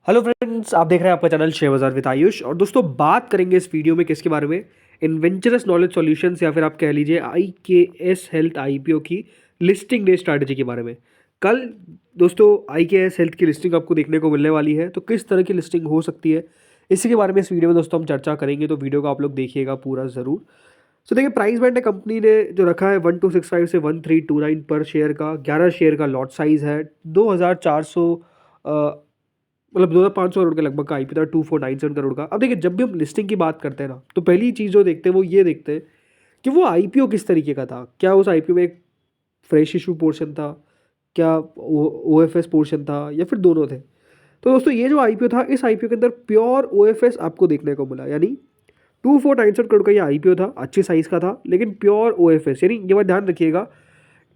Hello friends, आप देख रहे हैं आपका चैनल शेयर बाजार विद आयुष। और दोस्तों, बात करेंगे इस वीडियो में किसके बारे में? इन्वेंचरस नॉलेज सॉल्यूशंस या फिर आप कह लीजिए IKS हेल्थ IPO की लिस्टिंग डे स्ट्रैटेजी के बारे में। कल दोस्तों IKS हेल्थ की लिस्टिंग आपको देखने को मिलने वाली है, तो किस तरह की लिस्टिंग हो सकती है इसी के बारे में इस वीडियो में दोस्तों हम चर्चा करेंगे। तो वीडियो को आप लोग देखिएगा पूरा ज़रूर। सो देखिए, प्राइस बैंड है कंपनी ने जो रखा है 1265 से 1329 पर शेयर का। 11 शेयर का लॉट साइज़ है। 2400 मतलब 2500 करोड़ के लगभग का आईपीओ था, 2497 करोड़ का। अब देखिए, जब भी हम लिस्टिंग की बात करते हैं ना, तो पहली चीज़ जो देखते हैं वो ये देखते हैं कि वो आईपीओ किस तरीके का था। क्या उस आईपीओ में एक फ्रेश इशू पोर्शन था, क्या OFS पोर्शन था, या फिर दोनों थे? तो दोस्तों, ये जो आईपीओ था, इस आईपीओ के अंदर प्योर OFS आपको देखने को मिला। यानी 2497 करोड़ का ये आईपीओ था, अच्छी साइज़ का था, लेकिन प्योर OFS। यानी ये बात ध्यान रखिएगा,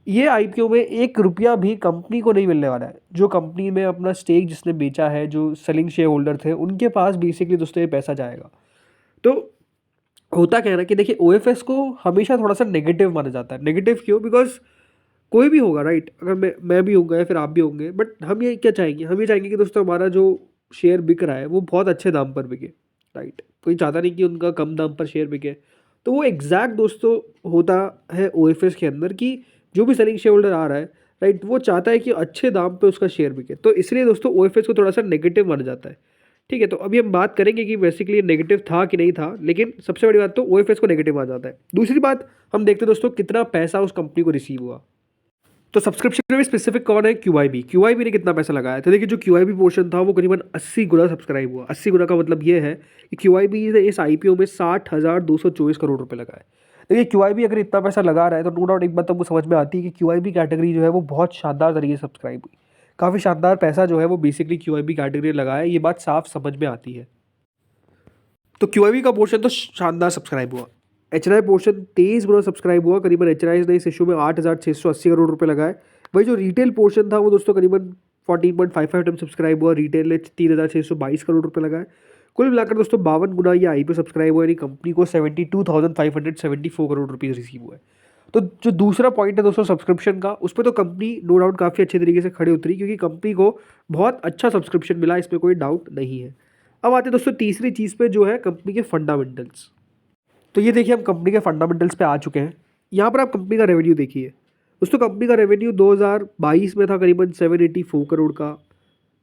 ये आईपीओ में 1 रुपया भी कंपनी को नहीं मिलने वाला है। जो कंपनी में अपना स्टेक जिसने बेचा है, जो सेलिंग शेयर होल्डर थे, उनके पास बेसिकली दोस्तों ये पैसा जाएगा। तो होता क्या है ना कि देखिए, OFS को हमेशा थोड़ा सा नेगेटिव माना जाता है। नेगेटिव क्यों? बिकॉज कोई भी होगा, राइट? अगर मैं भी होऊंगा या फिर आप भी होंगे, बट हम ये क्या चाहेंगे? हम ये चाहेंगे कि दोस्तों हमारा जो शेयर बिक रहा है वो बहुत अच्छे दाम पर बिके, राइट? कोई चाहता नहीं कि उनका कम दाम पर शेयर बिके। तो वो एग्जैक्ट दोस्तों होता है OFS के अंदर कि जो भी सेलिंग शेयर होल्डर आ रहा है, राइट, वो चाहता है कि अच्छे दाम पे उसका शेयर बिके। तो इसलिए दोस्तों OFS को थोड़ा सा नेगेटिव माना जाता है। ठीक है, तो अभी हम बात करेंगे कि बेसिकली नेगेटिव था कि नहीं था, लेकिन सबसे बड़ी बात तो OFS को नेगेटिव माना जाता है। दूसरी बात, हम देखते हैं दोस्तों कितना पैसा उस कंपनी को रिसीव हुआ। तो सब्सक्रिप्शन में स्पेसिफिक कौन है? QIB ने कितना पैसा लगाया? तो देखिए, जो QIB पोर्शन था वो करीबन 80 गुना सब्सक्राइब हुआ। 80 गुना का मतलब ये है कि QIB ने इस आईपीओ में 60,224 करोड़ रुपए लगाए। देखिए, QIB अगर इतना पैसा लगा रहा है तो नो डाउट एक बात हमको समझ में आती है कि QIB कैटेगरी जो है वो बहुत शानदार तरीके से सब्सक्राइब हुई। काफ़ी शानदार पैसा जो है वो बेसिकली QIB कैटेगरी ने लगाया है, ये बात साफ समझ में आती है। तो QIB का पोर्शन तो शानदार सब्सक्राइब हुआ। HNI पोर्शन 23 गुना सब्सक्राइब हुआ। करीबन HNI ने इस इशू में 8,680 करोड़ रुपए लगाए। वही जो रिटेल पोर्शन था वो दोस्तों करीबन 14.55 टाइम सब्सक्राइब हुआ। रिटेल ने 3,622 करोड़ रुपए लगाए। कुल मिलाकर दोस्तों 52 गुना ये आईपीओ सब्सक्राइब हुआ, यानी कंपनी को 72,574 करोड़ रुपीज़ रिसीव हुए। तो जो दूसरा पॉइंट है दोस्तों सब्सक्रिप्शन का, उस पर तो कंपनी नो डाउट काफ़ी अच्छे तरीके से खड़ी उतरी, क्योंकि कंपनी को बहुत अच्छा सब्सक्रिप्शन मिला, इसमें कोई डाउट नहीं है। अब आते हैं दोस्तों तीसरी चीज़ पे, जो है कंपनी के फंडामेंटल्स। तो ये देखिए, हम कंपनी के फंडामेंटल्स पे आ चुके हैं। यहाँ पर आप कंपनी का रेवेन्यू देखिए। दोस्तों, कंपनी का रेवेन्यू 2022 में था करीबन 784 करोड़ का।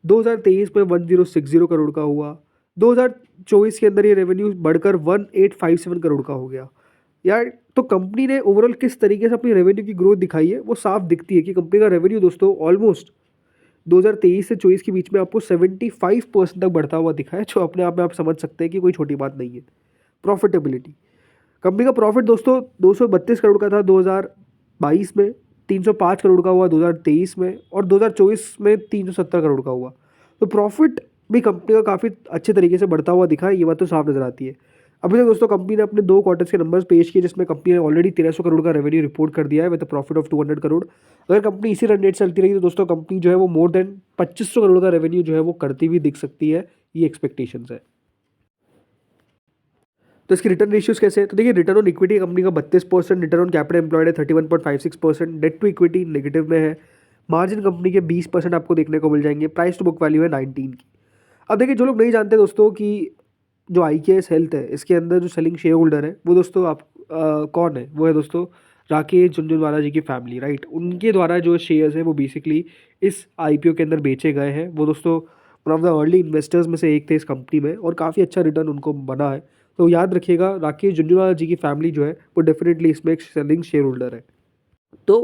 2023 में 1060 करोड़ का हुआ। 2024 के अंदर ये रेवेन्यू बढ़कर 1857 करोड़ का हो गया। यार, तो कंपनी ने ओवरऑल किस तरीके से अपनी रेवेन्यू की ग्रोथ दिखाई है वो साफ दिखती है कि कंपनी का रेवेन्यू दोस्तों ऑलमोस्ट 2023 से 24 के बीच में आपको 75% तक बढ़ता हुआ दिखा है, जो अपने आप में आप समझ सकते हैं कि कोई छोटी बात नहीं है। प्रॉफिटेबिलिटी, कंपनी का प्रॉफिट दोस्तों 232 करोड़ का था 2022 में, 305 करोड़ का हुआ 2023 में, और 2024 में 370 करोड़ का हुआ। तो प्रॉफिट भी कंपनी का काफ़ी अच्छे तरीके से बढ़ता हुआ दिखा है, ये बात तो साफ नजर आती है। अभी तक दोस्तों कंपनी ने अपने 2 क्वार्टर्स के नंबर्स पेश किए, जिसमें कंपनी ने ऑलरेडी 1300 करोड़ का रेवेन्यू रिपोर्ट कर दिया है विद प्रॉफिट ऑफ 200 करोड़। अगर कंपनी इसी रन रेट चलती रही तो दोस्तों कंपनी जो है वो मोर देन 2500 करोड़ का रेवेन्यू जो है वो करती हुई दिख सकती है। ये एक्सपेक्टेशंस है। तो इसकी रिटर्न रेशियोज कैसे हैं? तो देखिए, रिटर्न ऑन इक्विटी कंपनी का 32%, रिटर्न ऑन कैपिटल एम्प्लॉयड है 31.56%, डेट टू इक्विटी नेगेटिव में है। मार्जिन कंपनी के 20% आपको देखने को मिल जाएंगे। प्राइस टू बुक वैल्यू है 19 की। अब देखिए, जो लोग नहीं जानते दोस्तों कि जो IKS हेल्थ है, इसके अंदर जो सेलिंग शेयर होल्डर है वो दोस्तों आप कौन है? वो है दोस्तों राकेश झुनझुनवाला जी की फैमिली, राइट? उनके द्वारा जो शेयर्स है वो बेसिकली इस IPO के अंदर बेचे गए हैं। वो दोस्तों one of the early investors में से एक थे इस कंपनी में, और काफ़ी अच्छा रिटर्न उनको बना है। तो याद रखिएगा, राकेश झुनझुनवाला जी की फैमिली जो है वो डेफिनेटली इसमें एक सेलिंग शेयर होल्डर है। तो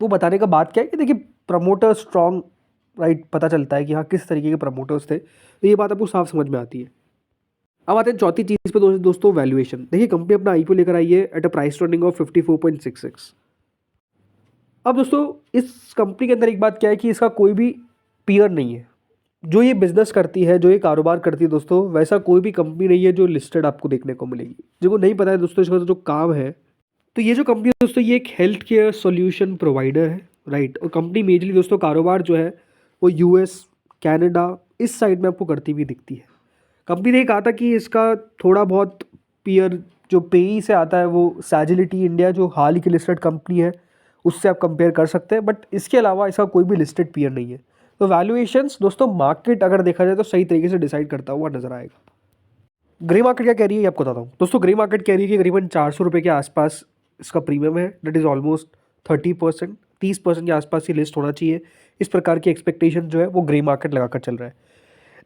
वो बताने का बात क्या है कि देखिए, प्रमोटर स्ट्रॉन्ग, राइट, पता चलता है कि हाँ किस तरीके के प्रमोटर्स थे। तो ये बात आपको साफ समझ में आती है। अब आते हैं चौथी चीज़ पे दोस्तों वैल्यूएशन। देखिए, कंपनी अपना IPO लेकर आई है at a price running of 54.66। अब दोस्तों, इस कंपनी के अंदर एक बात क्या है कि इसका कोई भी पीयर नहीं है। जो ये बिजनेस करती है, जो ये कारोबार करती है दोस्तों, वैसा कोई भी कंपनी नहीं है जो लिस्टेड आपको देखने को मिलेगी। जिनको नहीं पता है दोस्तों इसका जो काम है, तो ये जो कंपनी है दोस्तों, ये एक हेल्थ केयर सॉल्यूशन प्रोवाइडर है, राइट? और कंपनी मेजरली दोस्तों कारोबार जो है वो US, कनाडा, इस साइड में आपको करती हुई दिखती है। कंपनी ने कहा था कि इसका थोड़ा बहुत पीयर जो पेई से आता है वो सैजिलिटी इंडिया, जो हाल ही की लिस्टेड कंपनी है, उससे आप कंपेयर कर सकते हैं, बट इसके अलावा इसका कोई भी लिस्टेड पीयर नहीं है। तो वैल्यूएशंस दोस्तों मार्केट अगर देखा जाए तो सही तरीके से डिसाइड करता हुआ नजर आएगा। ग्रे मार्केट क्या कह रही है ये आपको बताता हूँ दोस्तों। ग्रे मार्केट कह रही है कि करीबन 400 रुपये के आसपास इसका प्रीमियम है, दैट इज़ ऑलमोस्ट 30%, 30% के आसपास ही लिस्ट होना चाहिए। इस प्रकार की एक्सपेक्टेशन जो है वो ग्रे मार्केट लगाकर चल रहा है।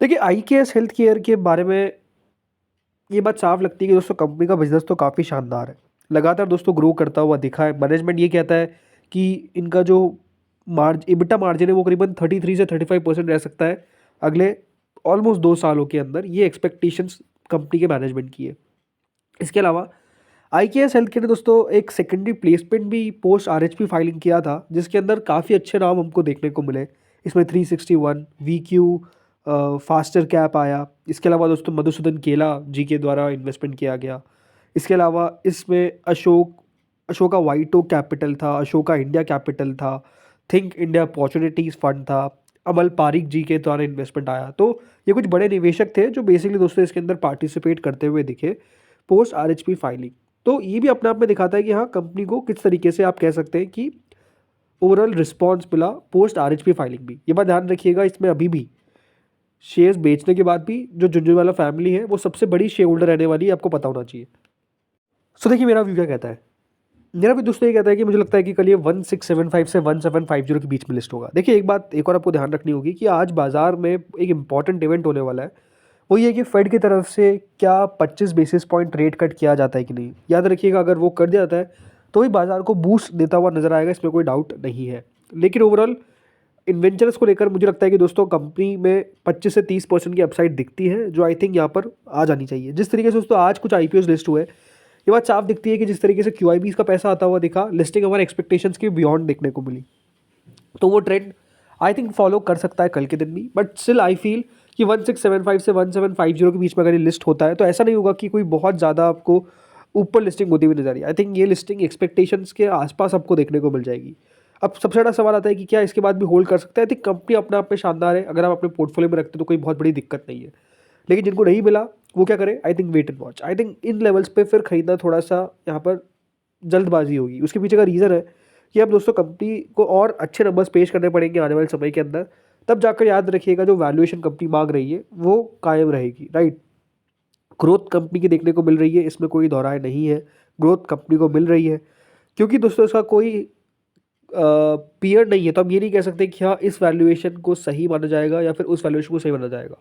देखिए IKS हेल्थ केयर के बारे में ये बात साफ लगती है कि दोस्तों कंपनी का बिजनेस तो काफ़ी शानदार है, लगातार दोस्तों ग्रो करता हुआ दिखा है। मैनेजमेंट ये कहता है कि इनका जो EBITDA मार्जिन है वो करीबन 33 से 35% रह सकता है अगले ऑलमोस्ट 2 सालों के अंदर। ये एक्सपेक्टेशंस कंपनी के मैनेजमेंट की है। इसके अलावा IKS हेल्थ केयर ने दोस्तों एक सेकेंडरी प्लेसमेंट भी पोस्ट RHP फाइलिंग किया था, जिसके अंदर काफ़ी अच्छे नाम हमको देखने को मिले। इसमें 361 VQ फास्टर कैप आया। इसके अलावा दोस्तों मधुसूदन केला जी के द्वारा इन्वेस्टमेंट किया गया। इसके अलावा इसमें अशोका वाइटो कैपिटल था, अशोका इंडिया कैपिटल था, थिंक इंडिया अपॉर्चुनिटीज़ फंड था, अमल पारिक जी के द्वारा इन्वेस्टमेंट आया। तो ये कुछ बड़े निवेशक थे जो बेसिकली दोस्तों इसके अंदर पार्टिसिपेट करते हुए दिखे पोस्ट RHP फाइलिंग। तो ये भी अपने आप में दिखाता है कि हाँ कंपनी को किस तरीके से आप कह सकते हैं कि ओवरऑल रिस्पॉन्स मिला पोस्ट RHP फाइलिंग भी। ये बात ध्यान रखिएगा, इसमें अभी भी शेयर्स बेचने के बाद भी जो झुंझुनवाला फैमिली है वो सबसे बड़ी शेयर होल्डर रहने वाली है, आपको पता होना चाहिए। सो देखिए मेरा व्यू क्या कहता है। मेरा भी दोस्तों ये कहता है कि मुझे लगता है कि कल ये 1675 से 1750 के बीच में लिस्ट होगा। देखिए एक बात एक और आपको ध्यान रखनी होगी कि आज बाजार में एक इंपॉर्टेंट इवेंट होने वाला है, वो ये कि फेड की तरफ से क्या 25 बेसिस पॉइंट रेट कट किया जाता है कि नहीं। याद रखिएगा अगर वो कर दिया जाता है तो ही बाजार को बूस्ट देता हुआ नजर आएगा, इसमें कोई डाउट नहीं है। लेकिन ओवरऑल इन्वेंचर्स को लेकर मुझे लगता है कि दोस्तों कंपनी में 25 से 30% की अपसाइड दिखती है, जो आई थिंक यहाँ पर आ जानी चाहिए। जिस तरीके से दोस्तों आज कुछ IPOs लिस्ट हुए, ये बात साफ दिखती है कि जिस तरीके से QIBs का पैसा आता हुआ दिखा, लिस्टिंग हमारे एक्सपेक्टेशंस के बियॉन्ड देखने को मिली। तो वो ट्रेंड आई थिंक फॉलो कर सकता है कल के दिन भी। बट स्टिल आई फील कि 1675 से 1750 के बीच में अगर ये लिस्ट होता है तो ऐसा नहीं होगा कि कोई बहुत ज़्यादा आपको ऊपर लिस्टिंग होती हुई नजर आई। आई थिंक ये लिस्टिंग एक्सपेक्टेशंस के आसपास आपको देखने को मिल जाएगी। अब सबसे बड़ा सवाल आता है कि क्या इसके बाद भी होल्ड कर सकता है। आई थिंक कंपनी अपने आप में शानदार है, अगर आप अपने पोर्टफोलियो में रखते तो कोई बहुत बड़ी दिक्कत नहीं है। लेकिन जिनको नहीं मिला वो क्या करे, I think wait and watch. I think in levels पे फिर खरीदना थोड़ा सा यहाँ पर जल्दबाजी होगी। उसके पीछे का रीज़न है कि अब दोस्तों कंपनी को और अच्छे नंबर्स पेश करने पड़ेंगे आने वाले समय के अंदर, तब जाकर याद रखिएगा जो वैल्यूएशन कंपनी मांग रही है वो कायम रहेगी। राइट, ग्रोथ कंपनी की देखने को मिल रही है, इसमें कोई दोहराए नहीं है। ग्रोथ कंपनी को मिल रही है क्योंकि दोस्तों इसका कोई पीयर नहीं है, तो हम ये नहीं कह सकते कि हाँ इस वैल्यूएशन को सही माना जाएगा या फिर उस वैल्यूएशन को सही माना जाएगा।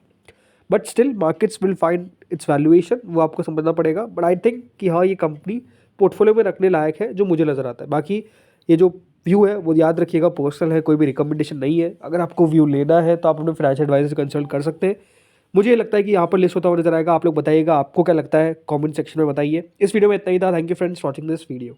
But still markets will find its valuation, वो आपको समझना पड़ेगा। बट आई थिंक कि हाँ ये कंपनी पोर्टफोलियो में रखने लायक है, जो मुझे नज़र आता है। बाकी ये जो व्यू है वो याद रखिएगा पर्सनल है, कोई भी रिकमेंडेशन नहीं है। अगर आपको व्यू लेना है तो आप अपने फाइनेंशियल एडवाइजर से कंसल्ट कर सकते हैं। मुझे ये लगता है कि यहाँ पर लिस्ट होता हुआ नजर आएगा। आप लोग बताइएगा आपको क्या लगता है, कमेंट सेक्शन में बताइए। इस वीडियो में इतना ही था। Thank you friends watching this video.